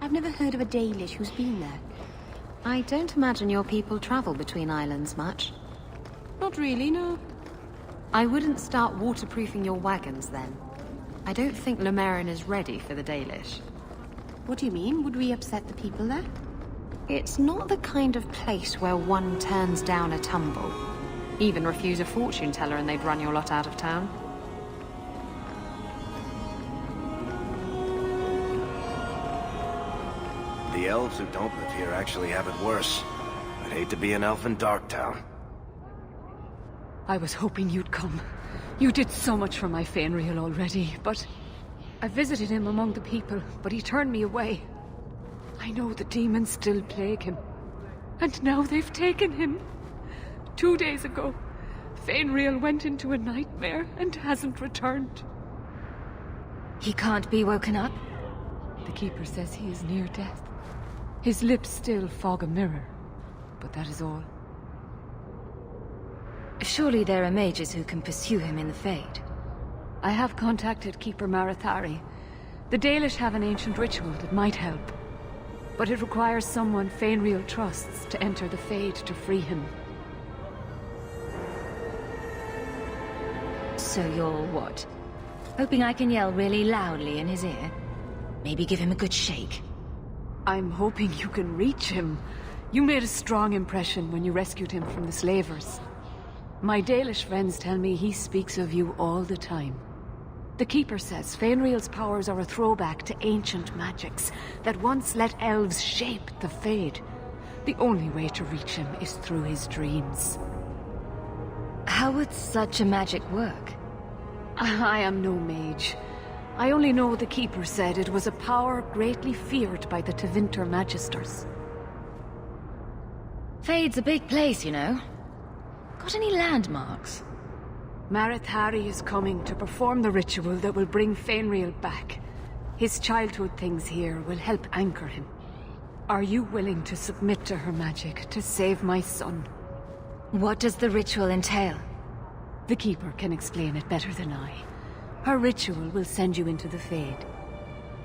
I've never heard of a Dalish who's been there. I don't imagine your people travel between islands much. Not really, no. I wouldn't start waterproofing your wagons then. I don't think Lumerin is ready for the Dalish. What do you mean? Would we upset the people there? It's not the kind of place where one turns down a tumble. Even refuse a fortune teller and they'd run your lot out of town. The elves who don't live here actually have it worse. I'd hate to be an elf in Darktown. I was hoping you'd come. You did so much for my Fainriel already, but... I visited him among the people, but he turned me away. I know the demons still plague him. And now they've taken him. 2 days ago, Fainriel went into a nightmare and hasn't returned. He can't be woken up? The Keeper says he is near death. His lips still fog a mirror, but that is all. Surely there are mages who can pursue him in the Fade. I have contacted Keeper Marathari. The Dalish have an ancient ritual that might help. But it requires someone Fainriel trusts to enter the Fade to free him. So you're what? Hoping I can yell really loudly in his ear? Maybe give him a good shake? I'm hoping you can reach him. You made a strong impression when you rescued him from the slavers. My Dalish friends tell me he speaks of you all the time. The Keeper says Fainriel's powers are a throwback to ancient magics that once let elves shape the Fade. The only way to reach him is through his dreams. How would such a magic work? I am no mage. I only know the Keeper said it was a power greatly feared by the Tevinter Magisters. Fade's a big place, you know. Got any landmarks? Marathari is coming to perform the ritual that will bring Fainriel back. His childhood things here will help anchor him. Are you willing to submit to her magic to save my son? What does the ritual entail? The Keeper can explain it better than I. Her ritual will send you into the Fade.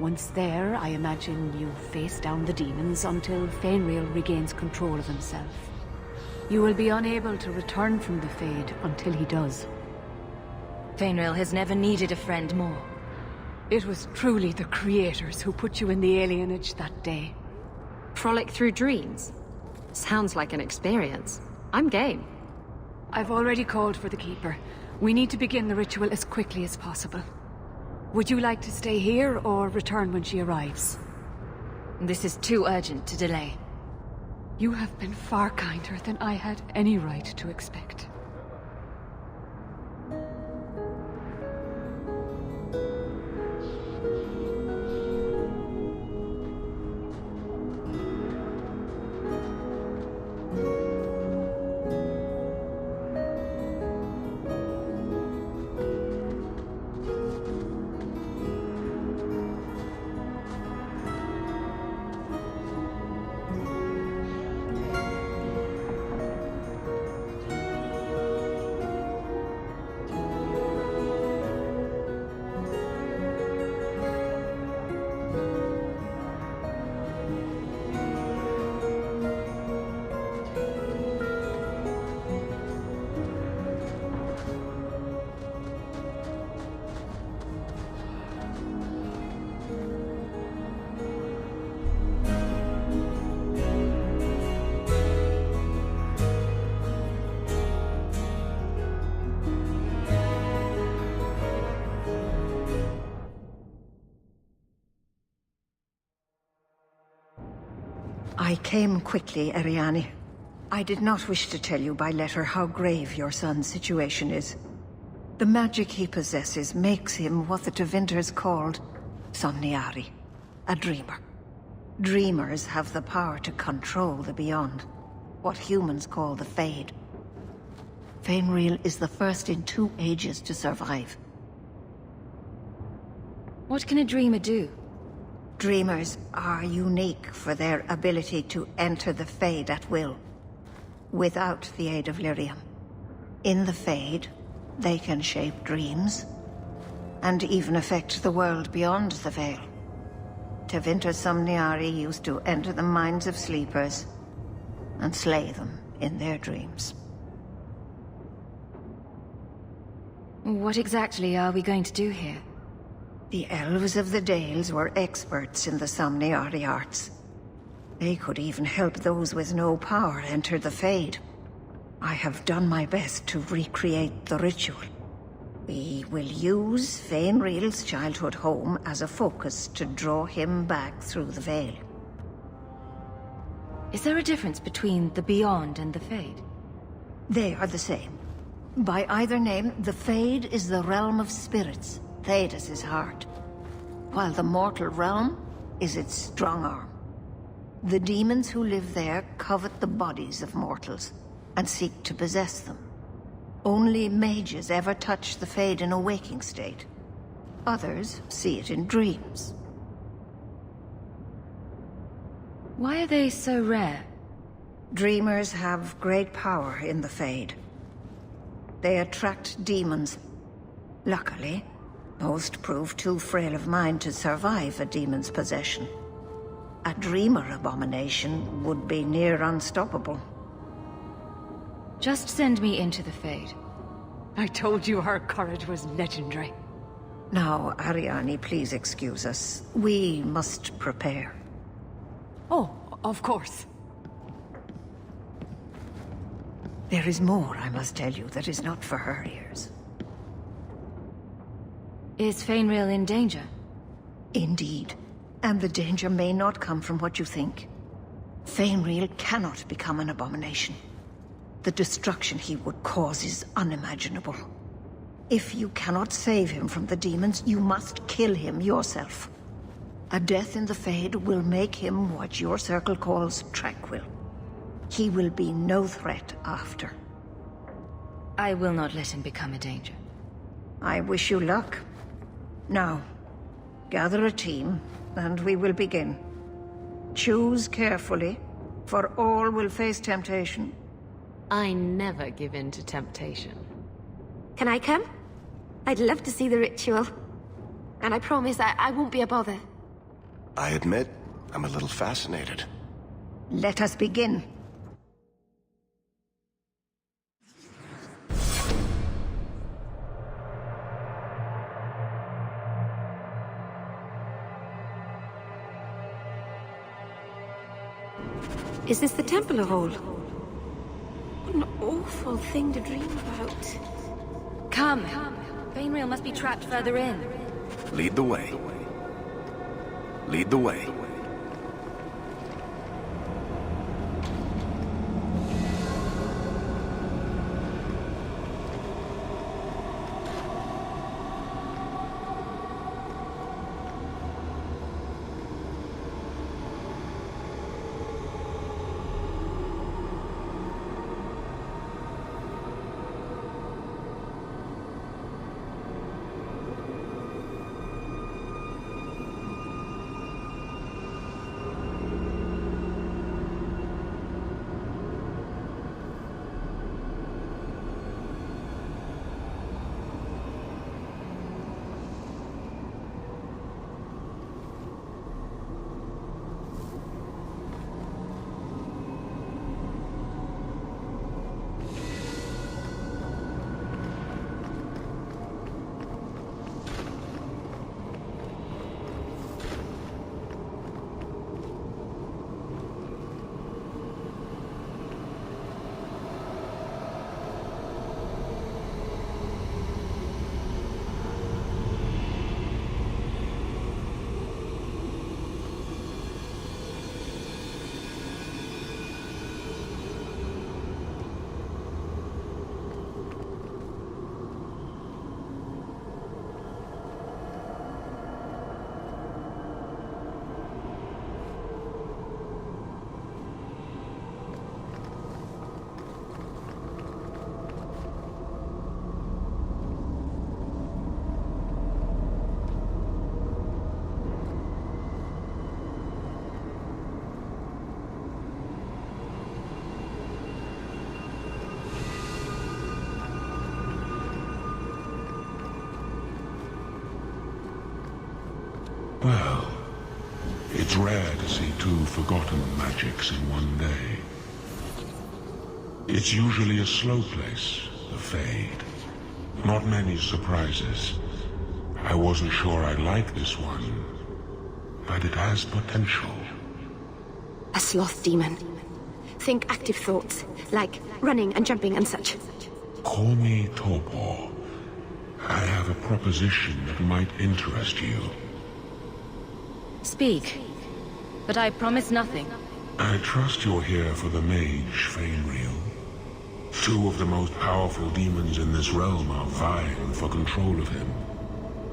Once there, I imagine you face down the demons until Fainriel regains control of himself. You will be unable to return from the Fade until he does. Fainriel has never needed a friend more. It was truly the Creators who put you in the alienage that day. Frolic through dreams? Sounds like an experience. I'm game. I've already called for the Keeper. We need to begin the ritual as quickly as possible. Would you like to stay here or return when she arrives? This is too urgent to delay. You have been far kinder than I had any right to expect. I came quickly, Ariane. I did not wish to tell you by letter how grave your son's situation is. The magic he possesses makes him what the Tevinters called Somniari, a dreamer. Dreamers have the power to control the beyond, what humans call the Fade. Fainriel is the first in 2 ages to survive. What can a dreamer do? Dreamers are unique for their ability to enter the Fade at will, without the aid of lyrium. In the Fade, they can shape dreams, and even affect the world beyond the Veil. Tevinter Somniari used to enter the minds of sleepers and slay them in their dreams. What exactly are we going to do here? The elves of the Dales were experts in the Somniari arts. They could even help those with no power enter the Fade. I have done my best to recreate the ritual. We will use Fainreal's childhood home as a focus to draw him back through the Veil. Is there a difference between the Beyond and the Fade? They are the same. By either name, the Fade is the realm of spirits, Thedas' heart, while the mortal realm is its strong arm. The demons who live there covet the bodies of mortals and seek to possess them. Only mages ever touch the Fade in a waking state. Others see it in dreams. Why are they so rare? Dreamers have great power in the Fade. They attract demons. Luckily, most prove too frail of mind to survive a demon's possession. A dreamer abomination would be near unstoppable. Just send me into the Fade. I told you her courage was legendary. Now, Ariane, please excuse us. We must prepare. Oh, of course. There is more I must tell you that is not for her ears. Is Fainreal in danger? Indeed. And the danger may not come from what you think. Fainreal cannot become an abomination. The destruction he would cause is unimaginable. If you cannot save him from the demons, you must kill him yourself. A death in the Fade will make him what your circle calls tranquil. He will be no threat after. I will not let him become a danger. I wish you luck. Now, gather a team, and we will begin. Choose carefully, for all will face temptation. I never give in to temptation. Can I come? I'd love to see the ritual. And I promise I won't be a bother. I admit, I'm a little fascinated. Let us begin. Is this the Temple of All? What an awful thing to dream about. Come! Fainreal must be trapped further in. Lead the way. Lead the way. Well, It's rare to see two forgotten magics in one day. It's usually a slow place, the Fade. Not many surprises. I wasn't sure I'd like this one, but it has potential. A sloth demon. Think active thoughts, like running and jumping and such. Call me Torpor. I have a proposition that might interest you. Speak, but I promise nothing. I trust you're here for the mage, Fainriel. Two of the most powerful demons in this realm are vying for control of him.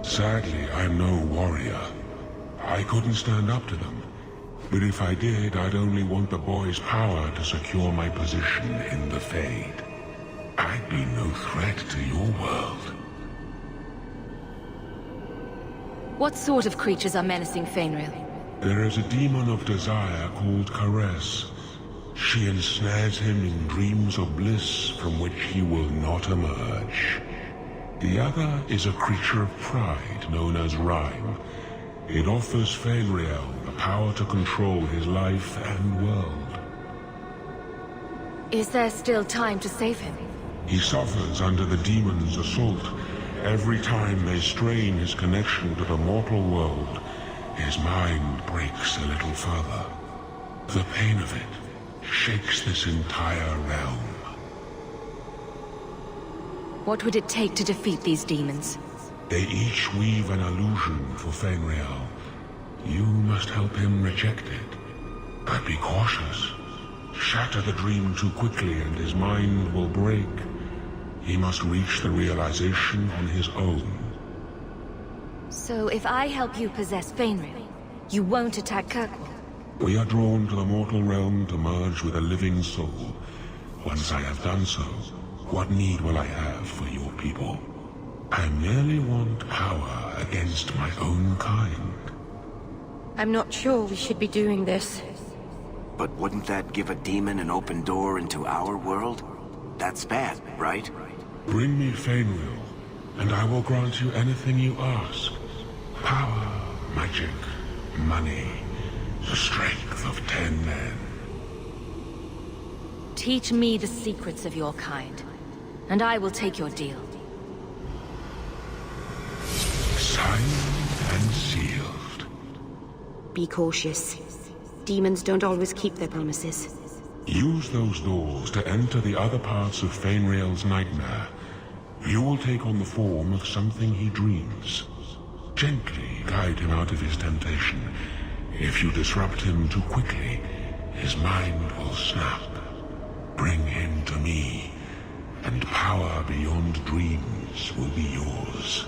Sadly, I'm no warrior. I couldn't stand up to them. But if I did, I'd only want the boy's power to secure my position in the Fade. I'd be no threat to your world. What sort of creatures are menacing Fainriel? There is a demon of desire called Caress. She ensnares him in dreams of bliss from which he will not emerge. The other is a creature of pride known as Rhyme. It offers Fainriel the power to control his life and world. Is there still time to save him? He suffers under the demon's assault. Every time they strain his connection to the mortal world, his mind breaks a little further. The pain of it shakes this entire realm. What would it take to defeat these demons? They each weave an illusion for Fainriel. You must help him reject it. But be cautious. Shatter the dream too quickly and his mind will break. He must reach the realization on his own. So if I help you possess Fainriel, you won't attack Kirkwall? We are drawn to the mortal realm to merge with a living soul. Once I have done so, what need will I have for your people? I merely want power against my own kind. I'm not sure we should be doing this. But wouldn't that give a demon an open door into our world? That's bad, right? Bring me Fainriel, and I will grant you anything you ask. Power, magic, money, the strength of 10 men. Teach me the secrets of your kind, and I will take your deal. Signed and sealed. Be cautious. Demons don't always keep their promises. Use those doors to enter the other parts of Fainriel's nightmare. You will take on the form of something he dreams. Gently guide him out of his temptation. If you disrupt him too quickly, his mind will snap. Bring him to me, and power beyond dreams will be yours.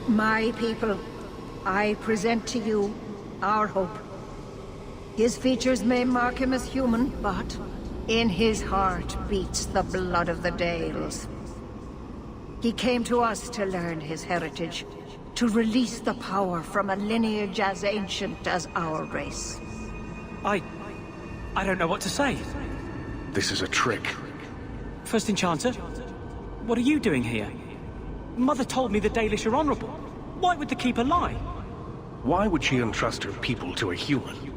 My people, I present to you our hope. His features may mark him as human, but in his heart beats the blood of the Dales. He came to us to learn his heritage, to release the power from a lineage as ancient as our race. I don't know what to say. This is a trick. First Enchanter, what are you doing here? Mother told me the Dalish are honorable. Why would the Keeper lie? Why would she entrust her people to a human?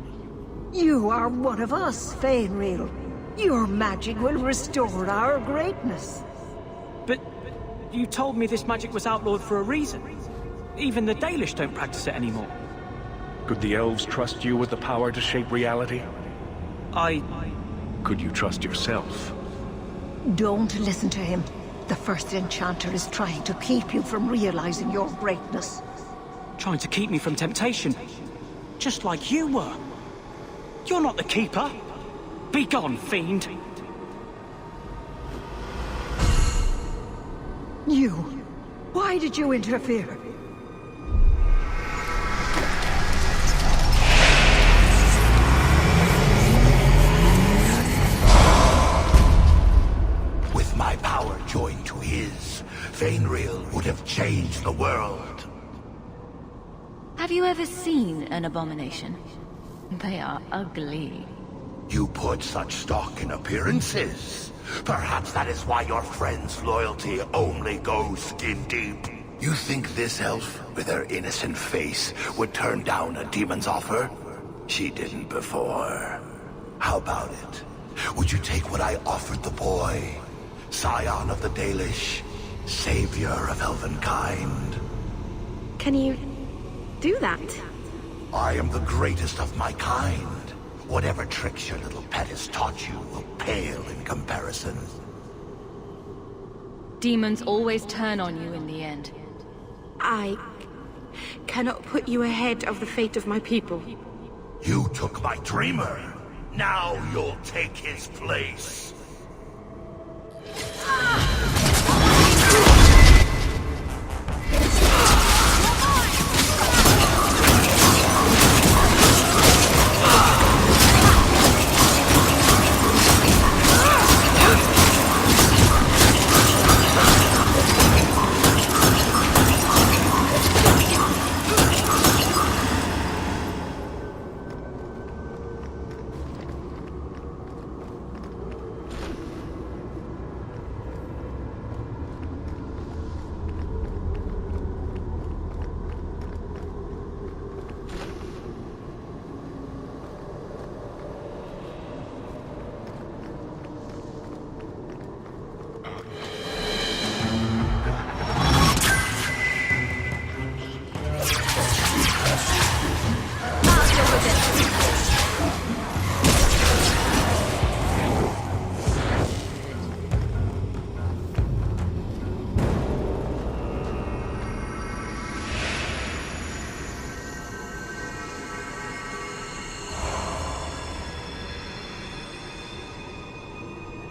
You are one of us, Fainriel. Your magic will restore our greatness. But you told me this magic was outlawed for a reason. Even the Dalish don't practice it anymore. Could the elves trust you with the power to shape reality? Could you trust yourself? Don't listen to him. The First Enchanter is trying to keep you from realizing your greatness. Trying to keep me from temptation. Just like you were. You're not the Keeper. Be gone, fiend. You! Why did you interfere? With my power joined to his, Fainreal would have changed the world. Have you ever seen an abomination? They are ugly. You put such stock in appearances. Perhaps that is why your friend's loyalty only goes skin deep. You think this elf, with her innocent face, would turn down a demon's offer? She didn't before. How about it? Would you take what I offered the boy? Scion of the Dalish, savior of elvenkind. Can you do that? I am the greatest of my kind. Whatever tricks your little pet has taught you will pale in comparison. Demons always turn on you in the end. I cannot put you ahead of the fate of my people. You took my dreamer. Now you'll take his place.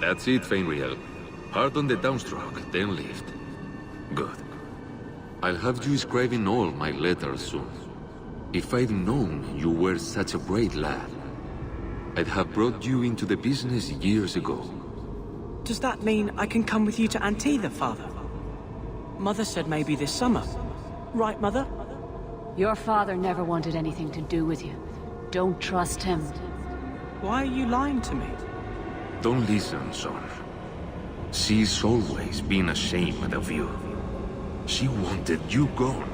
That's it, Fainreal. Hard on the downstroke, then lift. Good. I'll have you scribing all my letters soon. If I'd known you were such a brave lad, I'd have brought you into the business years ago. Does that mean I can come with you to Antitha, Father? Mother said maybe this summer. Right, Mother? Your father never wanted anything to do with you. Don't trust him. Why are you lying to me? Don't listen, son. She's always been ashamed of you. She wanted you gone,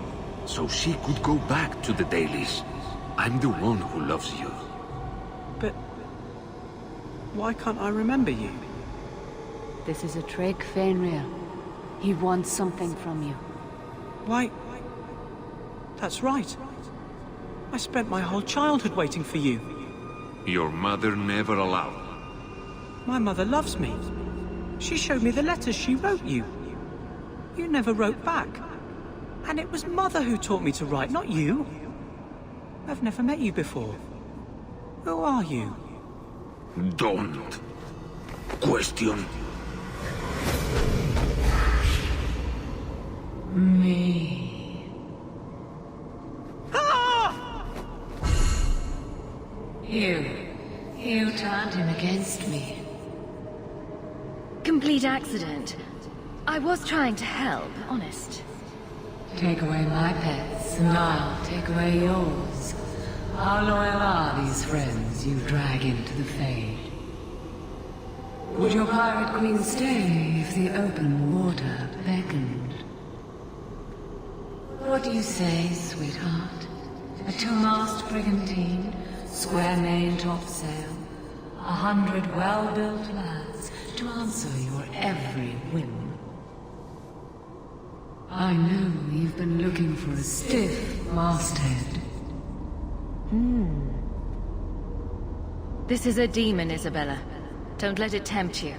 so she could go back to the Dailies. I'm the one who loves you. But why can't I remember you? This is a trick, Fainreal. He wants something from you. Why? That's right. I spent my whole childhood waiting for you. Your mother never allowed. My mother loves me. She showed me the letters she wrote you. You never wrote back. And it was Mother who taught me to write, not you. I've never met you before. Who are you? Don't question me. Ah! You turned him against me. Complete accident. I was trying to help, honest. Take away my pets, and I'll take away yours. How loyal are these friends you drag into the Fade? Would your pirate queen stay if the open water beckoned? What do you say, sweetheart? A two-mast brigantine, square main topsail, 100 well-built lads to answer your every whim. I know you've been looking for a stiff masthead. This is a demon, Isabella. Don't let it tempt you.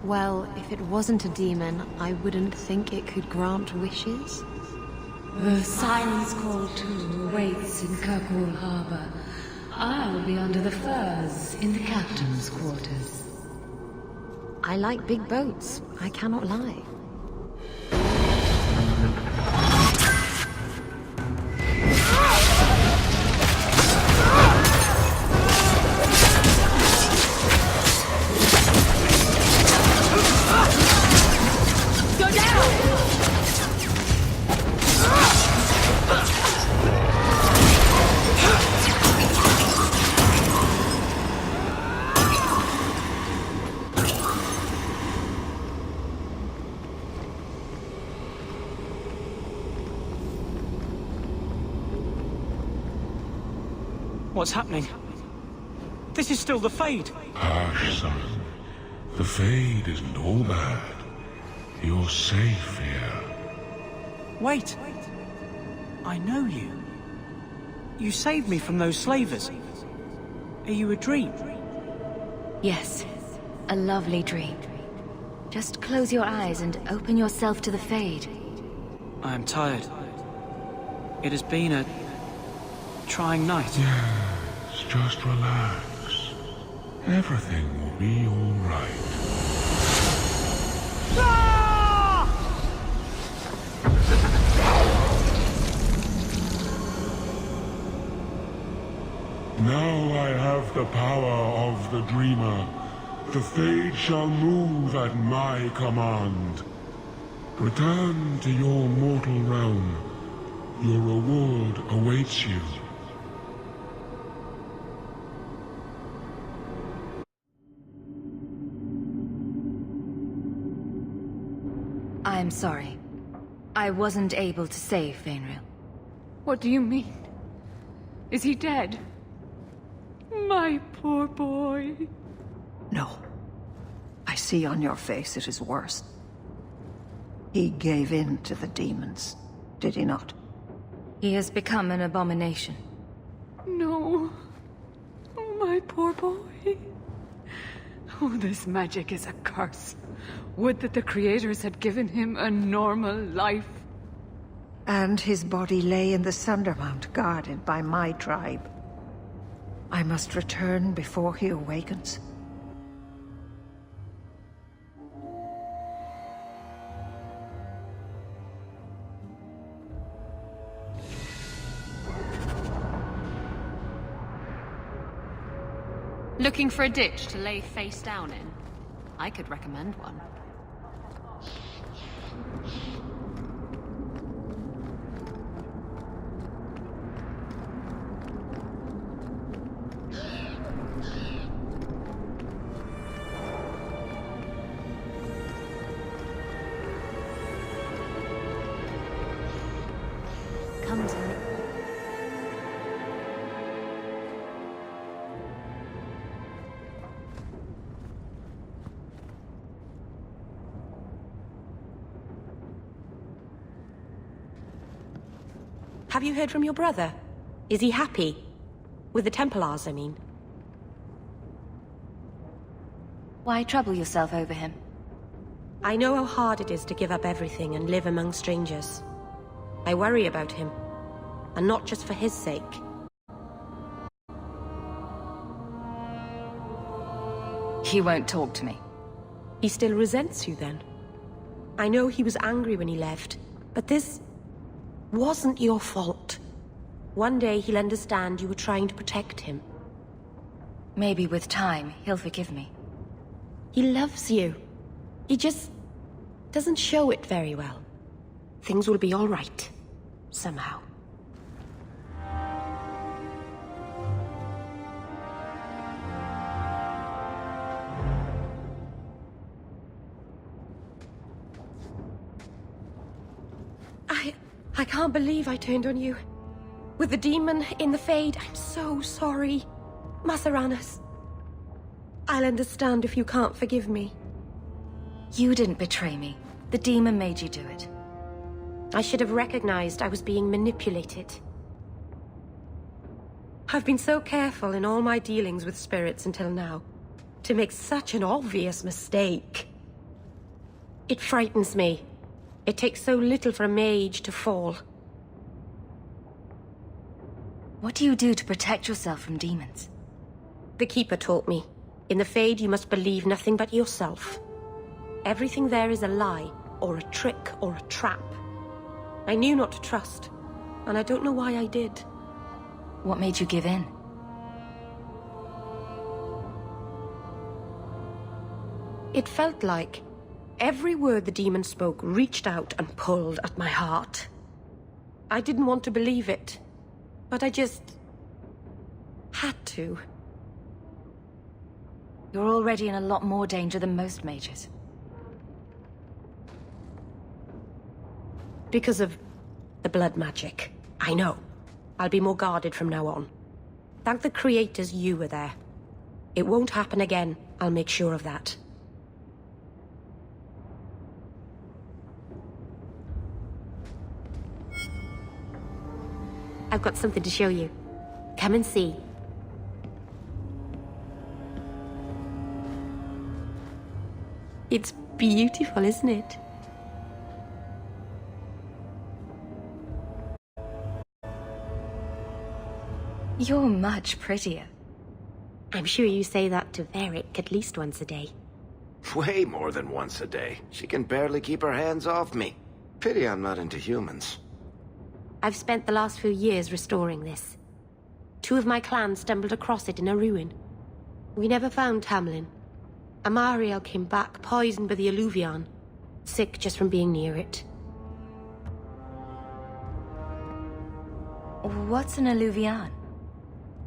Well, if it wasn't a demon, I wouldn't think it could grant wishes. The Silence Call 2 awaits in Kirkwall Harbor. I'll be under the firs in the captain's quarters. I like big boats, I cannot lie. What's happening? This is still the Fade. Hush, son. The Fade isn't all bad. You're safe here. Wait. I know you. You saved me from those slavers. Are you a dream? Yes, a lovely dream. Just close your eyes and open yourself to the Fade. I am tired. It has been a trying night. Yes, just relax. Everything will be all right. Now I have the power of the Dreamer. The Fade shall move at my command. Return to your mortal realm. Your reward awaits you. I'm sorry. I wasn't able to save Fainriel. What do you mean? Is he dead? My poor boy. No. I see on your face it is worse. He gave in to the demons, did he not? He has become an abomination. No. Oh, my poor boy. Oh, this magic is a curse. Would that the creators had given him a normal life. And his body lay in the Sundermount, guarded by my tribe. I must return before he awakens. Looking for a ditch to lay face down in? I could recommend one. Come to me. Have you heard from your brother? Is he happy? With the Templars, I mean. Why trouble yourself over him? I know how hard it is to give up everything and live among strangers. I worry about him. And not just for his sake. He won't talk to me. He still resents you then? I know he was angry when he left, but this wasn't your fault. One day he'll understand you were trying to protect him. Maybe with time, he'll forgive me. He loves you. He just doesn't show it very well. Things will be all right. Somehow. I can't believe I turned on you. With the demon in the Fade, I'm so sorry. Masaranas. I'll understand if you can't forgive me. You didn't betray me. The demon made you do it. I should have recognized I was being manipulated. I've been so careful in all my dealings with spirits until now, to make such an obvious mistake. It frightens me. It takes so little for a mage to fall. What do you do to protect yourself from demons? The Keeper taught me. In the Fade, you must believe nothing but yourself. Everything there is a lie, or a trick, or a trap. I knew not to trust, and I don't know why I did. What made you give in? It felt like every word the demon spoke reached out and pulled at my heart. I didn't want to believe it, but I just had to. You're already in a lot more danger than most mages. Because of the blood magic. I know. I'll be more guarded from now on. Thank the creators you were there. It won't happen again, I'll make sure of that. I've got something to show you. Come and see. It's beautiful, isn't it? You're much prettier. I'm sure you say that to Varric at least once a day. Way more than once a day. She can barely keep her hands off me. Pity I'm not into humans. I've spent the last few years restoring this. 2 of my clan stumbled across it in a ruin. We never found Tamlin. Amariel came back poisoned by the Alluvion, sick just from being near it. What's an Alluvion?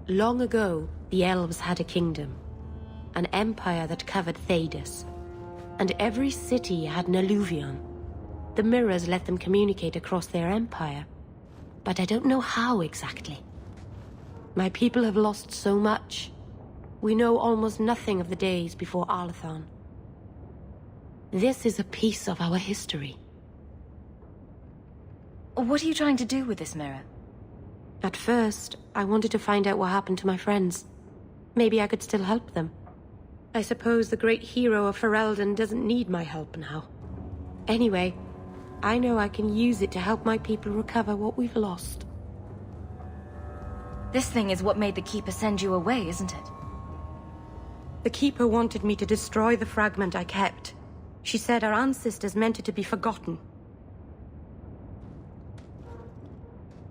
Long ago, the elves had a kingdom. An empire that covered Thedas. And every city had an Alluvion. The mirrors let them communicate across their empire. But I don't know how exactly. My people have lost so much. We know almost nothing of the days before Arlathon. This is a piece of our history. What are you trying to do with this mirror? At first, I wanted to find out what happened to my friends. Maybe I could still help them. I suppose the great hero of Ferelden doesn't need my help now. Anyway, I know I can use it to help my people recover what we've lost. This thing is what made the Keeper send you away, isn't it? The Keeper wanted me to destroy the fragment I kept. She said our ancestors meant it to be forgotten.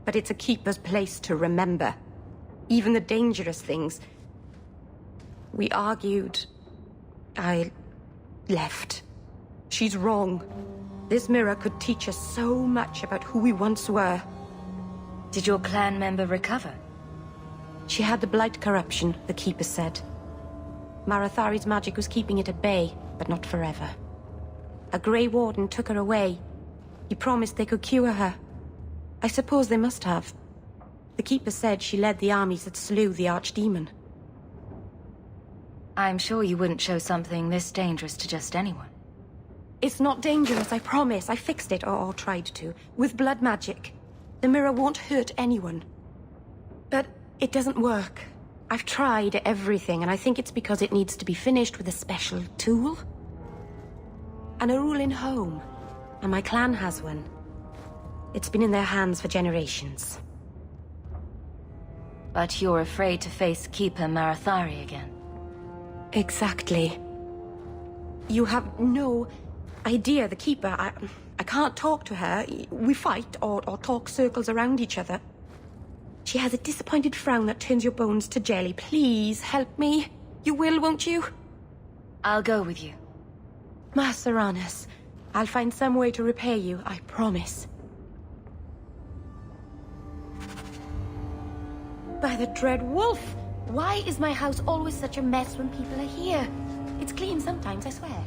But it's a Keeper's place to remember. Even the dangerous things. We argued. I left. She's wrong. This mirror could teach us so much about who we once were. Did your clan member recover? She had the blight corruption, the Keeper said. Marathari's magic was keeping it at bay, but not forever. A Grey Warden took her away. He promised they could cure her. I suppose they must have. The Keeper said she led the armies that slew the Archdemon. I'm sure you wouldn't show something this dangerous to just anyone. It's not dangerous, I promise. I fixed it, or tried to, with blood magic. The mirror won't hurt anyone. But it doesn't work. I've tried everything, and I think it's because it needs to be finished with a special tool. An Arulin home, and my clan has one. It's been in their hands for generations. But you're afraid to face Keeper Marathari again. Exactly. You have no idea, the Keeper. I can't talk to her. We fight or talk circles around each other. She has a disappointed frown that turns your bones to jelly. Please, help me. You will, won't you? I'll go with you. Master Arnis, I'll find some way to repay you, I promise. By the Dread Wolf! Why is my house always such a mess when people are here? It's clean sometimes, I swear.